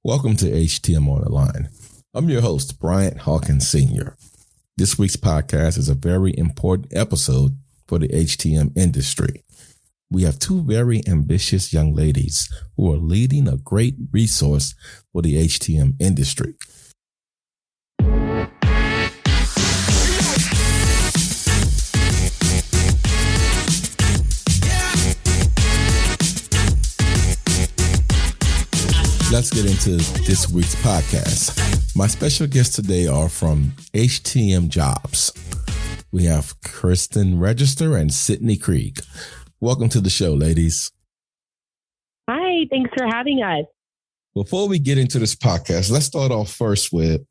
Welcome to HTM on the Line. I'm your host, Bryant Hawkins Sr. This week's podcast is a very important episode for the HTM industry. We have two very ambitious young ladies who are leading a great resource for the HTM industry. Let's get into this week's podcast. My special guests today are from HTM Jobs. We have Kristin Register and Sydney Krieg. Welcome to the show, ladies. Hi, thanks for having us. Before we get into this podcast, let's start off first with,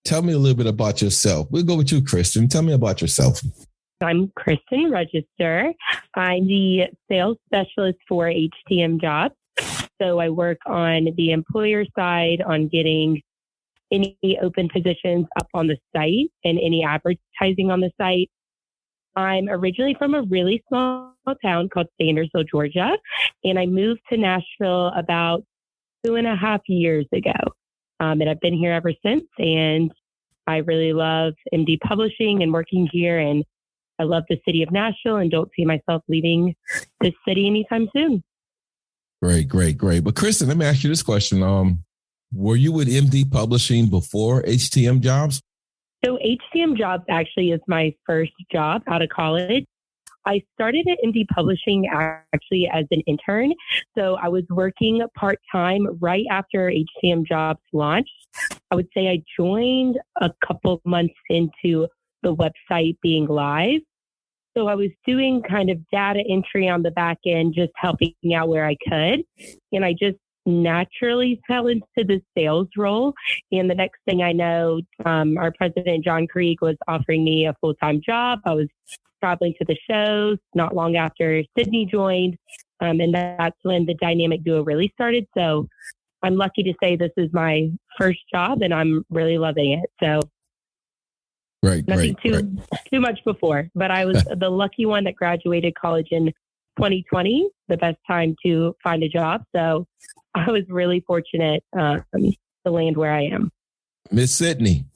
tell me a little bit about yourself. We'll go with you, Kristin. Tell me about yourself. I'm Kristin Register. I'm the sales specialist for HTM Jobs. So I work on the employer side on getting any open positions up on the site and any advertising on the site. I'm originally from a really small town called Sandersville, Georgia, and I moved to Nashville about 2.5 years ago. And I've been here ever since, and I really love MD Publishing and working here, and I love the city of Nashville and don't see myself leaving this city anytime soon. Great. But Kristin, let me ask you this question. Were you with MD Publishing before HTM Jobs? So HTM Jobs actually is my first job out of college. I started at MD Publishing actually as an intern. So I was working part-time right after HTM Jobs launched. I would say I joined a couple months into the website being live. So I was doing kind of data entry on the back end, just helping out where I could. And I just naturally fell into the sales role. And the next thing I know, our president, John Krieg, was offering me a full-time job. I was traveling to the shows not long after Sydney joined. And that's when the dynamic duo really started. So I'm lucky to say this is my first job and I'm really loving it. So nothing too much before, but I was the lucky one that graduated college in 2020, the best time to find a job. So I was really fortunate to land where I am. Miss Sydney,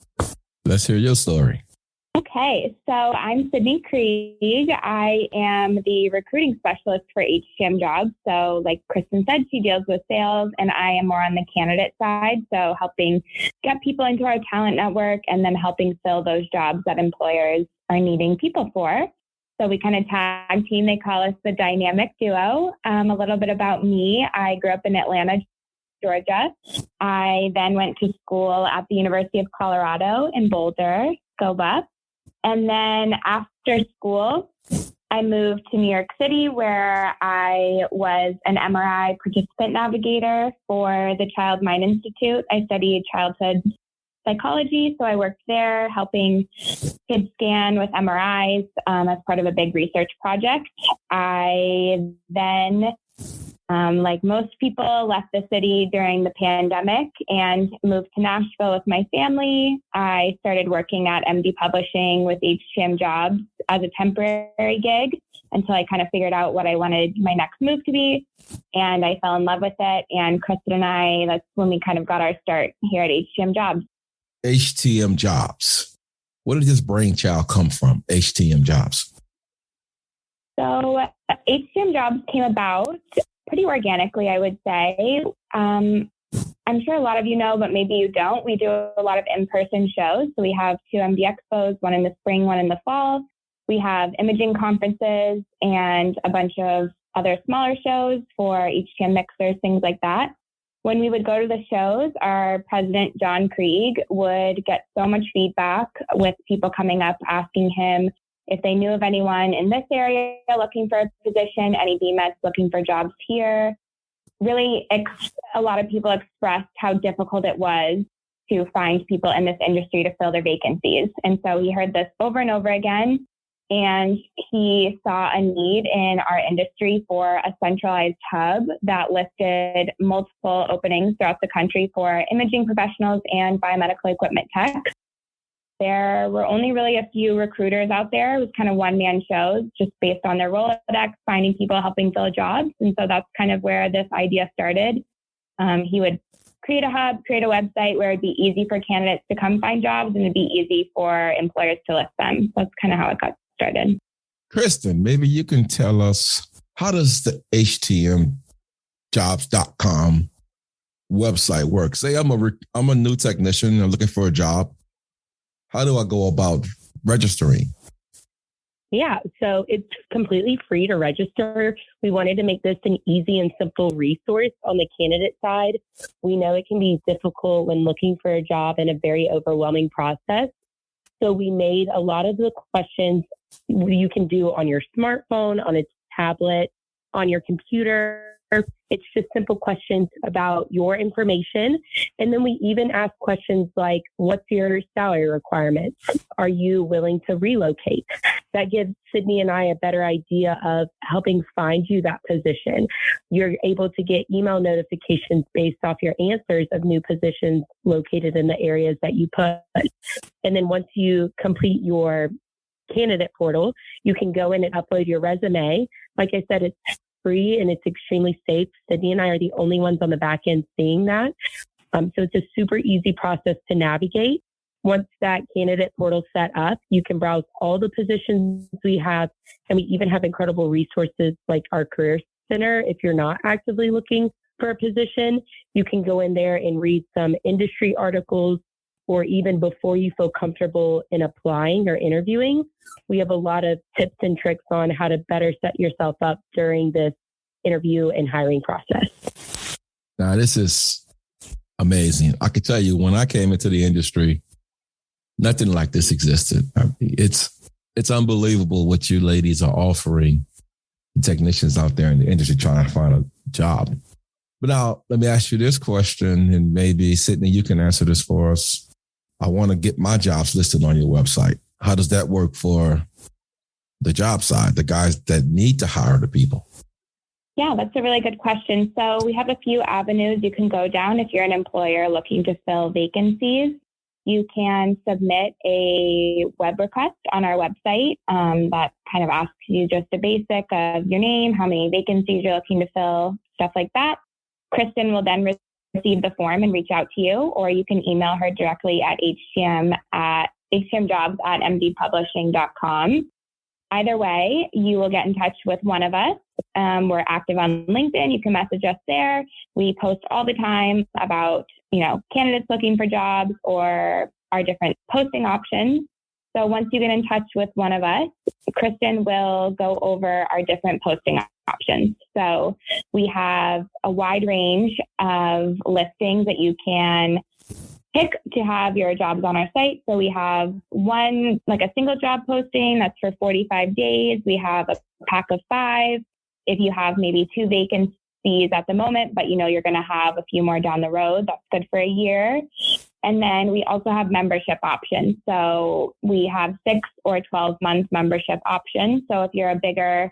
let's hear your story. Okay, so I'm Sydney Krieg. I am the recruiting specialist for HTM Jobs. So like Kristin said, she deals with sales and I am more on the candidate side. So helping get people into our talent network and then helping fill those jobs that employers are needing people for. So we kind of tag team. They call us the dynamic duo. A little bit about me. I grew up in Atlanta, Georgia. I then went to school at the University of Colorado in Boulder, go Buffs. And then after school, I moved to New York City where I was an MRI participant navigator for the Child Mind Institute. I studied childhood psychology, so I worked there helping kids scan with MRIs as part of a big research project. I then, like most people, left the city during the pandemic and moved to Nashville with my family. I started working at MD Publishing with HTM Jobs as a temporary gig until I kind of figured out what I wanted my next move to be. And I fell in love with it. And Kristin and I, that's when we kind of got our start here at HTM Jobs. HTM Jobs. Where did this brainchild come from, HTM Jobs? So HTM Jobs came about pretty organically, I would say. I'm sure a lot of you know, but maybe you don't. We do a lot of in-person shows. So we have 2 MD Expos, one in the spring, one in the fall. We have imaging conferences and a bunch of other smaller shows for HTM mixers, things like that. When we would go to the shows, our president, John Krieg, would get so much feedback with people coming up asking him if they knew of anyone in this area looking for a position, any BMETs looking for jobs here. Really, a lot of people expressed how difficult it was to find people in this industry to fill their vacancies. And so he heard this over and over again. And he saw a need in our industry for a centralized hub that listed multiple openings throughout the country for imaging professionals and biomedical equipment tech. There were only really a few recruiters out there. It was kind of one-man shows just based on their Rolodex, finding people, helping fill jobs. And so that's kind of where this idea started. He would create a hub, create a website where it'd be easy for candidates to come find jobs and it'd be easy for employers to list them. That's kind of how it got started. Kristin, maybe you can tell us, how does the HTMjobs.com website work? Say I'm a new technician, I'm looking for a job. How do I go about registering? Yeah, so it's completely free to register. We wanted to make this an easy and simple resource on the candidate side. We know it can be difficult when looking for a job and a very overwhelming process. So we made a lot of the questions you can do on your smartphone, on a tablet, on your computer. It's just simple questions about your information. And then we even ask questions like, what's your salary requirements? Are you willing to relocate? That gives Sydney and I a better idea of helping find you that position. You're able to get email notifications based off your answers of new positions located in the areas that you put. And then once you complete your candidate portal, you can go in and upload your resume. Like I said, it's free and it's extremely safe. Sydney and I are the only ones on the back end seeing that. So it's a super easy process to navigate. Once that candidate portal set up, you can browse all the positions we have. And we even have incredible resources like our career center. If you're not actively looking for a position, you can go in there and read some industry articles, or even before you feel comfortable in applying or interviewing, we have a lot of tips and tricks on how to better set yourself up during this interview and hiring process. Now, this is amazing. I can tell you, when I came into the industry, nothing like this existed. It's unbelievable what you ladies are offering technicians out there in the industry trying to find a job. But now, let me ask you this question, and maybe, Sydney, you can answer this for us. I want to get my jobs listed on your website. How does that work for the job side, the guys that need to hire the people? Yeah, that's a really good question. So we have a few avenues you can go down if you're an employer looking to fill vacancies. You can submit a web request on our website that kind of asks you just a basic of your name, how many vacancies you're looking to fill, stuff like that. Kristin will then receive the form and reach out to you, or you can email her directly at htmjobs@mdpublishing.com. Either way, you will get in touch with one of us. We're active on LinkedIn. You can message us there. We post all the time about, candidates looking for jobs or our different posting options. So once you get in touch with one of us, Kristin will go over our different posting options. So we have a wide range of listings that you can pick to have your jobs on our site. So we have one, like a single job posting that's for 45 days. We have a pack of 5. If you have maybe 2 vacancies at the moment, but you're going to have a few more down the road, that's good for a year. And then we also have membership options. So we have 6 or 12 month membership options. So if you're a big guy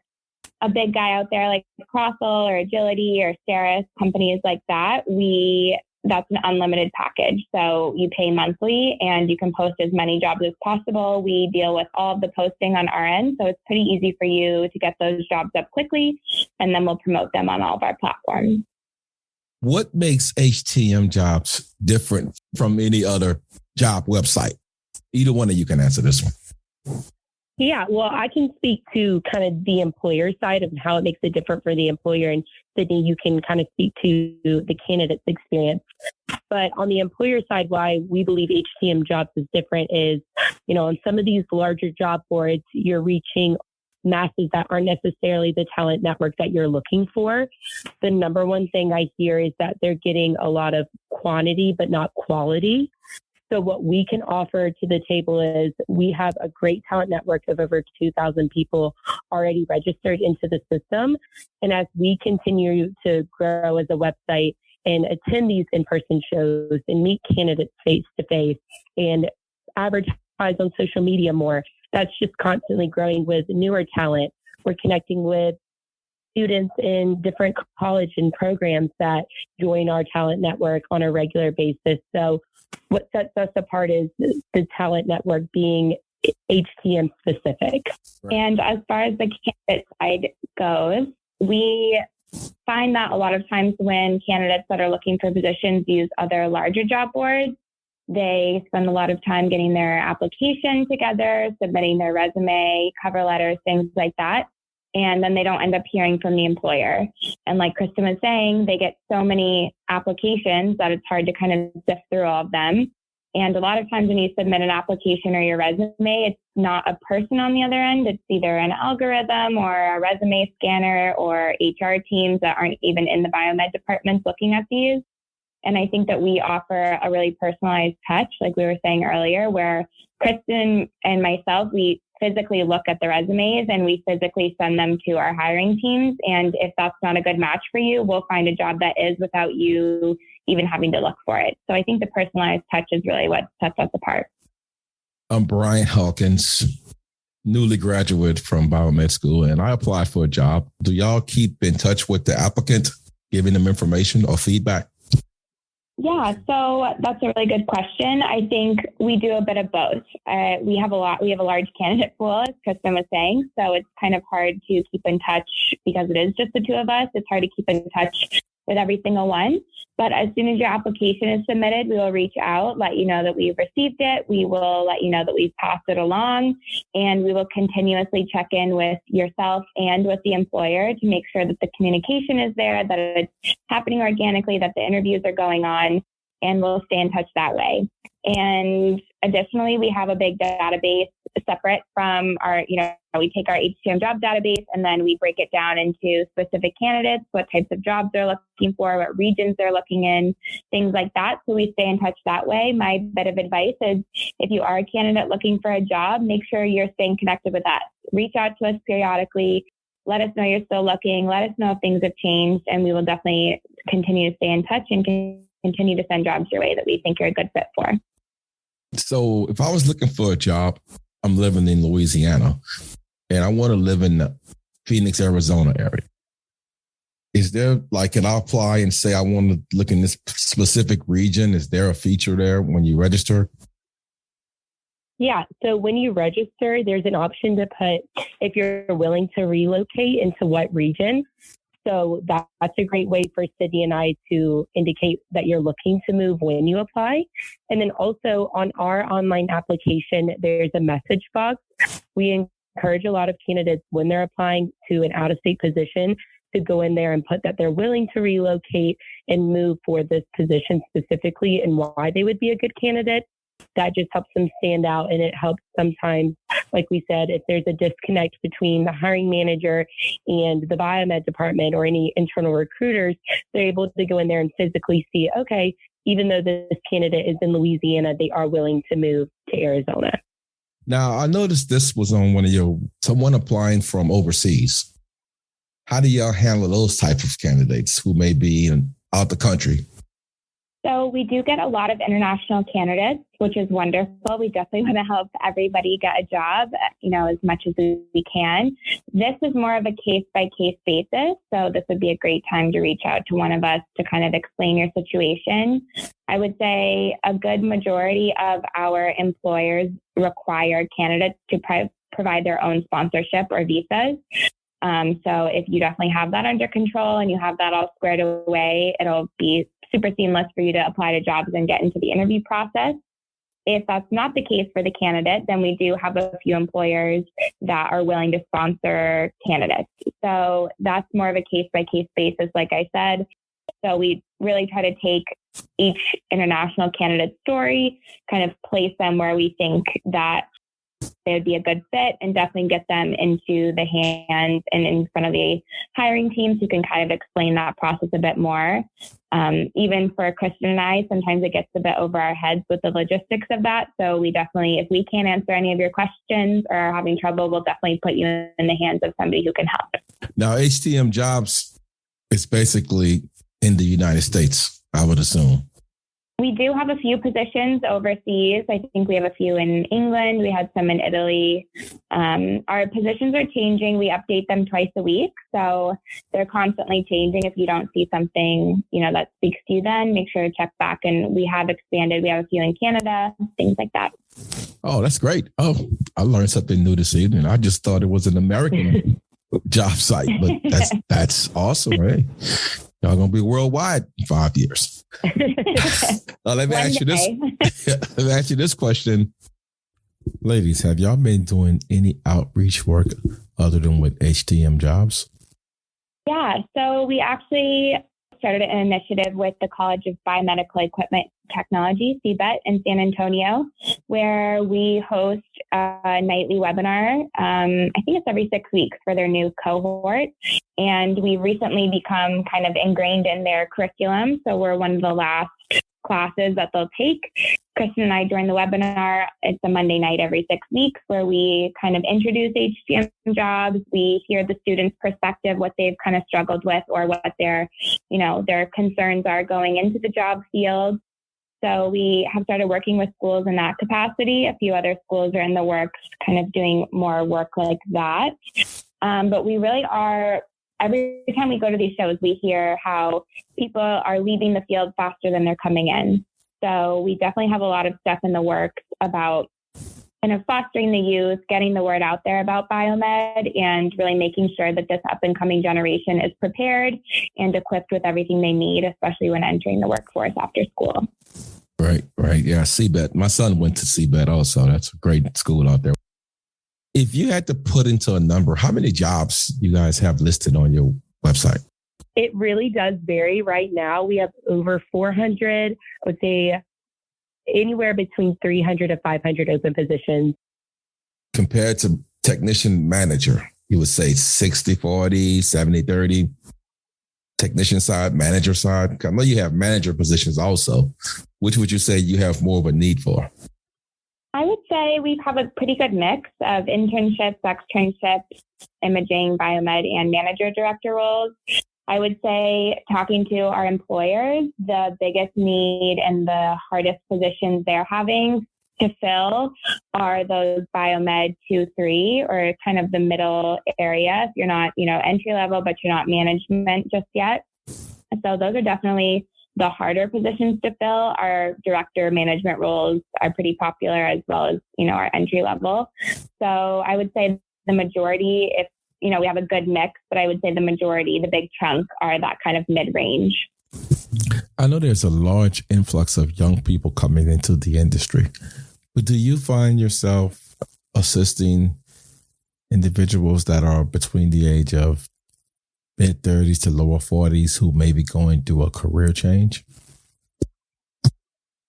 out there like Crossell or Agility or Steris, companies like that, that's an unlimited package. So you pay monthly and you can post as many jobs as possible. We deal with all of the posting on our end. So it's pretty easy for you to get those jobs up quickly, and then we'll promote them on all of our platforms. What makes HTM Jobs different from any other job website? Either one of you can answer this one. Yeah, well, I can speak to kind of the employer side of how it makes it different for the employer. And Sydney, you can kind of speak to the candidate's experience. But on the employer side, why we believe HTM Jobs is different is, on some of these larger job boards, you're reaching masses that aren't necessarily the talent network that you're looking for. The number one thing I hear is that they're getting a lot of quantity, but not quality. So what we can offer to the table is we have a great talent network of over 2,000 people already registered into the system. And as we continue to grow as a website and attend these in-person shows and meet candidates face to face and advertise on social media more, that's just constantly growing with newer talent. We're connecting with students in different college and programs that join our talent network on a regular basis. So what sets us apart is the talent network being HTM specific. Right. And as far as the candidate side goes, we find that a lot of times when candidates that are looking for positions use other larger job boards, they spend a lot of time getting their application together, submitting their resume, cover letters, things like that. And then they don't end up hearing from the employer. And like Kristin was saying, they get so many applications that it's hard to kind of sift through all of them. And a lot of times when you submit an application or your resume, it's not a person on the other end. It's either an algorithm or a resume scanner or HR teams that aren't even in the biomed departments looking at these. And I think that we offer a really personalized touch, like we were saying earlier, where Kristin and myself, we physically look at the resumes and we physically send them to our hiring teams. And if that's not a good match for you, we'll find a job that is without you even having to look for it. So I think the personalized touch is really what sets us apart. I'm Brian Hawkins, newly graduate from biomed school, and I applied for a job. Do y'all keep in touch with the applicant, giving them information or feedback? Yeah, so that's a really good question. I think we do a bit of both. We have a large candidate pool, as Kristin was saying, so it's kind of hard to keep in touch because it is just the two of us. It's hard to keep in touch with every single one. But as soon as your application is submitted, we will reach out, let you know that we've received it. We will let you know that we've passed it along, and we will continuously check in with yourself and with the employer to make sure that the communication is there, that it's happening organically, that the interviews are going on, and we'll stay in touch that way. And additionally, we have a big database separate from our, we take our HTM job database and then we break it down into specific candidates, what types of jobs they're looking for, what regions they're looking in, things like that. So we stay in touch that way. My bit of advice is if you are a candidate looking for a job, make sure you're staying connected with us. Reach out to us periodically. Let us know you're still looking. Let us know if things have changed, and we will definitely continue to stay in touch and continue to send jobs your way that we think you're a good fit for. So if I was looking for a job, I'm living in Louisiana and I want to live in the Phoenix, Arizona area. Is there can I apply and say I want to look in this specific region? Is there a feature there when you register? Yeah. So when you register, there's an option to put if you're willing to relocate into what region. So that's a great way for Sydney and I to indicate that you're looking to move when you apply. And then also on our online application, there's a message box. We encourage a lot of candidates when they're applying to an out-of-state position to go in there and put that they're willing to relocate and move for this position specifically and why they would be a good candidate. That just helps them stand out, and it helps sometimes, like we said, if there's a disconnect between the hiring manager and the biomed department or any internal recruiters, they're able to go in there and physically see, okay, even though this candidate is in Louisiana, they are willing to move to Arizona. Now, I noticed this was on someone applying from overseas. How do y'all handle those type of candidates who may be out the country? So we do get a lot of international candidates, which is wonderful. We definitely want to help everybody get a job, as much as we can. This is more of a case-by-case basis. So this would be a great time to reach out to one of us to kind of explain your situation. I would say a good majority of our employers require candidates to provide their own sponsorship or visas. So if you definitely have that under control and you have that all squared away, it'll be super seamless for you to apply to jobs and get into the interview process. If that's not the case for the candidate, then we do have a few employers that are willing to sponsor candidates. So that's more of a case-by-case basis, like I said. So we really try to take each international candidate story, kind of place them where we think that they would be a good fit, and definitely get them into the hands and in front of the hiring teams who can kind of explain that process a bit more. Even for Kristin and I, sometimes it gets a bit over our heads with the logistics of that. So we definitely, if we can't answer any of your questions or are having trouble, we'll definitely put you in the hands of somebody who can help. Now, HTM Jobs is basically in the United States, I would assume. We do have a few positions overseas. I think we have a few in England. We had some in Italy. Our positions are changing. We update them twice a week. So they're constantly changing. If you don't see something, that speaks to you, then make sure to check back. And we have expanded. We have a few in Canada, things like that. Oh, that's great. Oh, I learned something new this evening. I just thought it was an American job site. But that's awesome, right? Y'all gonna be worldwide in 5 years. Now, let me ask you this. Let me ask you this question. Ladies, have y'all been doing any outreach work other than with HTM Jobs? Yeah, so we actually started an initiative with the College of Biomedical Equipment Technology, CBET, in San Antonio, where we host a nightly webinar. I think it's every 6 weeks for their new cohort. And we've recently become kind of ingrained in their curriculum. So we're one of the last classes that they'll take. Kristin and I join the webinar. It's a Monday night every 6 weeks where we kind of introduce HTM Jobs. We hear the students' perspective, what they've kind of struggled with or what their concerns are going into the job field. So we have started working with schools in that capacity. A few other schools are in the works, kind of doing more work like that. But we really are, every time we go to these shows, we hear how people are leaving the field faster than they're coming in. So we definitely have a lot of stuff in the works about kind of fostering the youth, getting the word out there about biomed, and really making sure that this up and coming generation is prepared and equipped with everything they need, especially when entering the workforce after school. Right. Yeah, CBET. My son went to CBET also. That's a great school out there. If you had to put into a number, how many jobs you guys have listed on your website? It really does vary. Right now, we have over 400, I would say anywhere between 300 to 500 open positions. Compared to technician manager, you would say 60-40, 70-30, technician side, manager side. I know you have manager positions also. Which would you say you have more of a need for? I would say we have a pretty good mix of internships, externships, imaging, biomed, and manager director roles. I would say talking to our employers, the biggest need and the hardest positions they're having to fill are those biomed 2-3 or kind of the middle area. If you're not, entry level, but you're not management just yet. So those are definitely the harder positions to fill. Our director management roles are pretty popular as well as, our entry level. So I would say the majority, if, we have a good mix, but I would say the majority, the big chunk are that kind of mid-range. I know there's a large influx of young people coming into the industry, but do you find yourself assisting individuals that are between the age of mid-30s to lower 40s who may be going through a career change?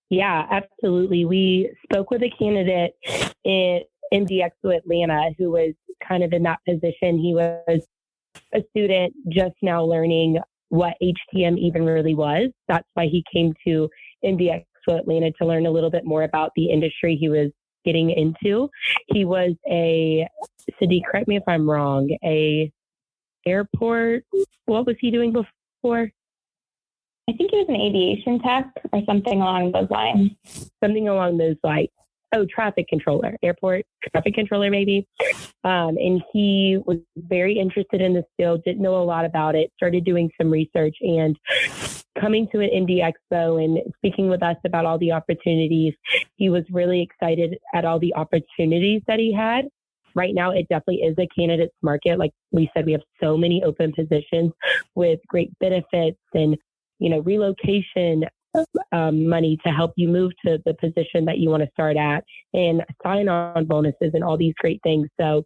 Yeah, absolutely. We spoke with a candidate in DXO Atlanta who was kind of in that position. He was a student just now learning what HTM even really was. That's why he came to DXO Atlanta to learn a little bit more about the industry he was getting into. He was Sydney, correct me if I'm wrong, airport. What was he doing before? I think he was an aviation tech or something along those lines. Something along those lines. Oh, traffic controller, airport traffic controller, maybe. And he was very interested in this field, didn't know a lot about it, started doing some research and coming to an Indie Expo and speaking with us about all the opportunities. He was really excited at all the opportunities that he had. Right now, it definitely is a candidate's market. Like we said, we have so many open positions with great benefits and, relocation money to help you move to the position that you want to start at and sign-on bonuses and all these great things. So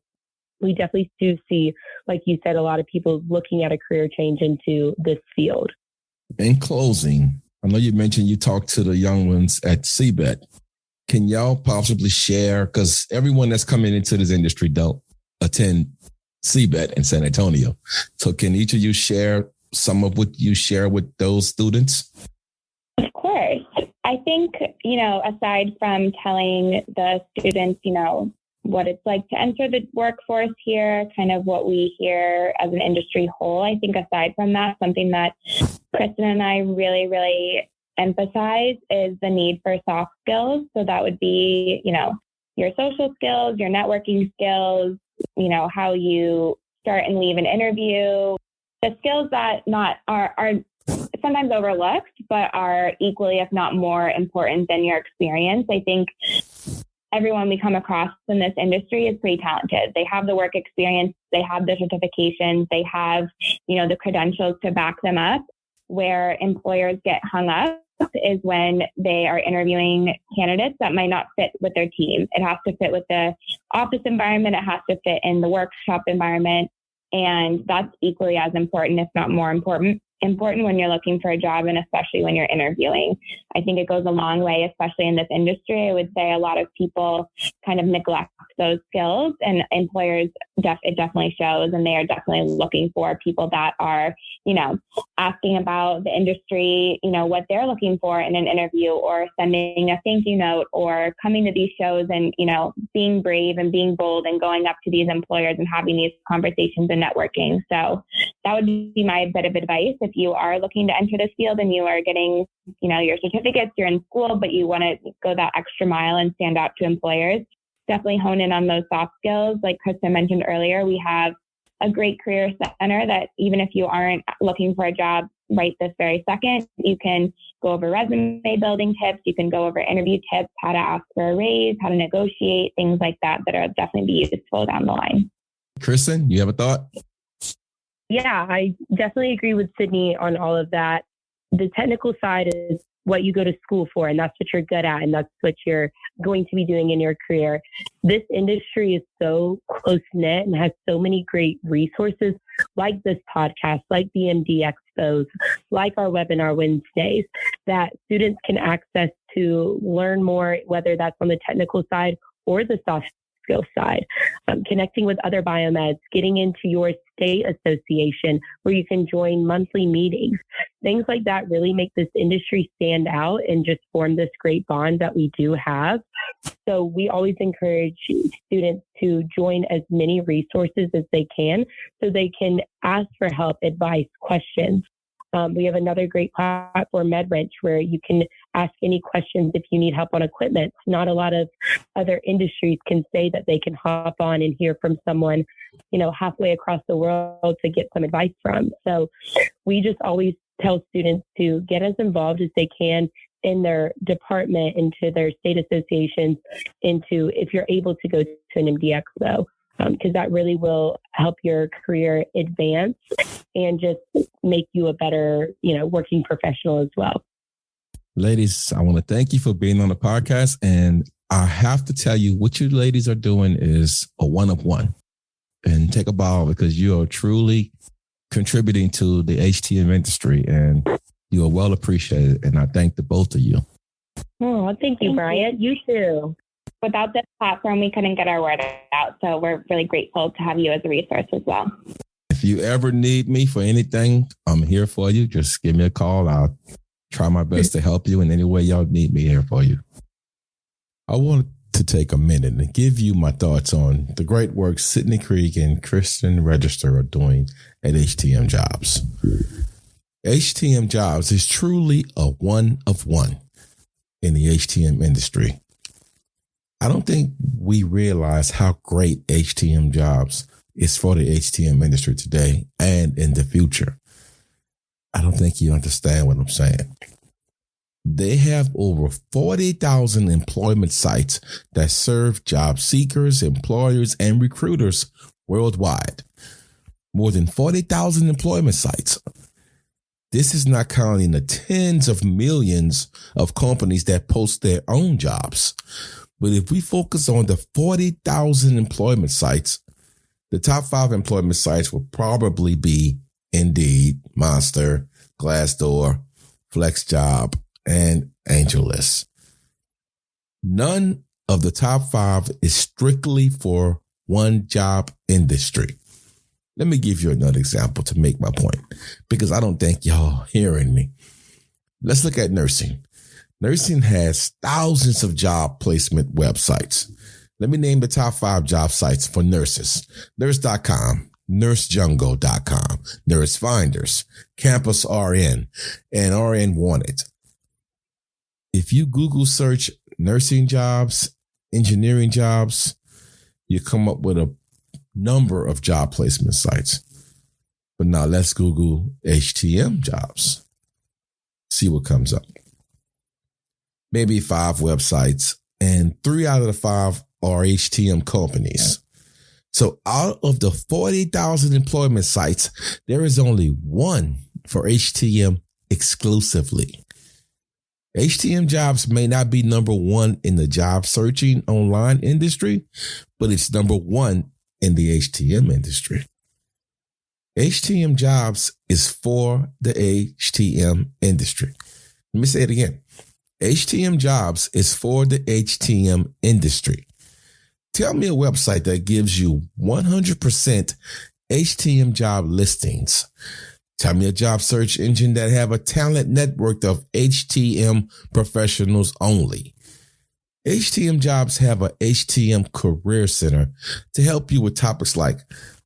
we definitely do see, like you said, a lot of people looking at a career change into this field. In closing, I know you mentioned you talked to the young ones at CBET. Can y'all possibly share, because everyone that's coming into this industry don't attend CBET in San Antonio. So can each of you share some of what you share with those students? Of course. I think, aside from telling the students, what it's like to enter the workforce here, kind of what we hear as an industry whole, I think aside from that, something that Kristin and I really, really emphasize is the need for soft skills. So that would be, your social skills, your networking skills, how you start and leave an interview, the skills that are sometimes overlooked, but are equally, if not more important than your experience. I think everyone we come across in this industry is pretty talented. They have the work experience, they have the certifications, they have, the credentials to back them up. Where employers get hung up is when they are interviewing candidates that might not fit with their team. It has to fit with the office environment. It has to fit in the workshop environment. And that's equally as important, if not more important when you're looking for a job, and especially when you're interviewing. I think it goes a long way, especially in this industry. I would say a lot of people kind of neglect those skills, and employers, it definitely shows, and they are definitely looking for people that are, asking about the industry, what they're looking for in an interview, or sending a thank you note, or coming to these shows and, being brave and being bold and going up to these employers and having these conversations and networking. So that would be my bit of advice. If you are looking to enter this field and you are getting, your certificates, you're in school, but you want to go that extra mile and stand out to employers, definitely hone in on those soft skills. Like Kristin mentioned earlier, we have a great career center that even if you aren't looking for a job right this very second, you can go over resume building tips. You can go over interview tips, how to ask for a raise, how to negotiate, things like that are definitely be useful down the line. Kristin, you have a thought? Yeah, I definitely agree with Sydney on all of that. The technical side is what you go to school for, and that's what you're good at, and that's what you're going to be doing in your career. This industry is so close-knit and has so many great resources like this podcast, like the MD Expos, like our webinar Wednesdays, that students can access to learn more, whether that's on the technical side or the soft skill side. Connecting with other biomeds, getting into your state association where you can join monthly meetings. Things like that really make this industry stand out and just form this great bond that we do have. So we always encourage students to join as many resources as they can so they can ask for help, advice, questions. We have another great platform, MedWrench, where you can ask any questions if you need help on equipment. Not a lot of other industries can say that they can hop on and hear from someone, halfway across the world to get some advice from. So we just always tell students to get as involved as they can in their department, into their state associations, if you're able to go to an MD Expo. Because that really will help your career advance and just make you a better, working professional as well. Ladies, I want to thank you for being on the podcast. And I have to tell you, what you ladies are doing is a one of one. And take a bow, because you are truly contributing to the HTM industry, and you are well appreciated. And I thank the both of you. Oh, thank you, Bryant. You too. Without this platform, we couldn't get our word out. So we're really grateful to have you as a resource as well. If you ever need me for anything, I'm here for you. Just give me a call. I'll try my best to help you in any way y'all need me here for you. I want to take a minute and give you my thoughts on the great work Sydney Krieg and Kristin Register are doing at HTM Jobs. HTM Jobs is truly a one of one in the HTM industry. I don't think we realize how great HTM Jobs is for the HTM industry today and in the future. I don't think you understand what I'm saying. They have over 40,000 employment sites that serve job seekers, employers, and recruiters worldwide. More than 40,000 employment sites. This is not counting the tens of millions of companies that post their own jobs. But if we focus on the 40,000 employment sites, the top 5 employment sites will probably be Indeed, Monster, Glassdoor, FlexJob, and AngelList. None of the top 5 is strictly for one job industry. Let me give you another example to make my point, because I don't think y'all hearing me. Let's look at nursing. Nursing has thousands of job placement websites. Let me name the top 5 job sites for nurses. Nurse.com, nursejungle.com, Nurse Finders, Campus RN, and RN Wanted. If you Google search nursing jobs, engineering jobs, you come up with a number of job placement sites. But now let's Google HTM Jobs. See what comes up. Maybe 5 websites and 3 out of the 5 are HTM companies. So out of the 40,000 employment sites, there is only one for HTM exclusively. HTM Jobs may not be number one in the job searching online industry, but it's number one in the HTM industry. HTM Jobs is for the HTM industry. Let me say it again. HTM Jobs is for the HTM industry. Tell me a website that gives you 100% HTM job listings. Tell me a job search engine that have a talent network of HTM professionals only. HTM Jobs have a HTM Career Center to help you with topics like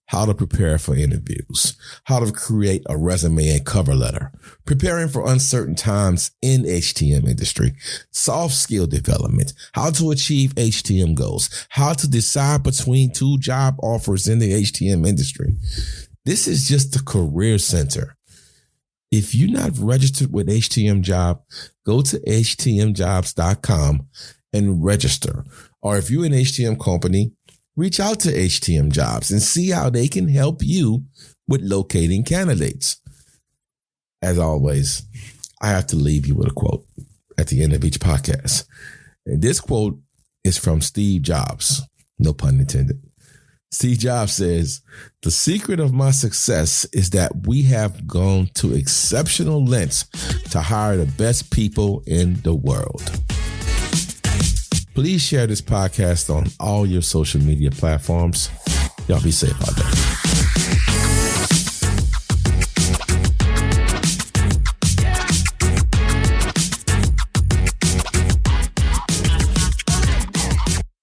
how to prepare for interviews, how to create a resume and cover letter, preparing for uncertain times in HTM industry, soft skill development, how to achieve HTM goals, how to decide between 2 job offers in the HTM industry. This is just the Career Center. If you're not registered with HTM Job, go to htmjobs.com and register. Or if you're an HTM company, reach out to HTM Jobs and see how they can help you with locating candidates. As always, I have to leave you with a quote at the end of each podcast. And this quote is from Steve Jobs. No pun intended. Steve Jobs says, "The secret of my success is that we have gone to exceptional lengths to hire the best people in the world." Please share this podcast on all your social media platforms. Y'all be safe out there.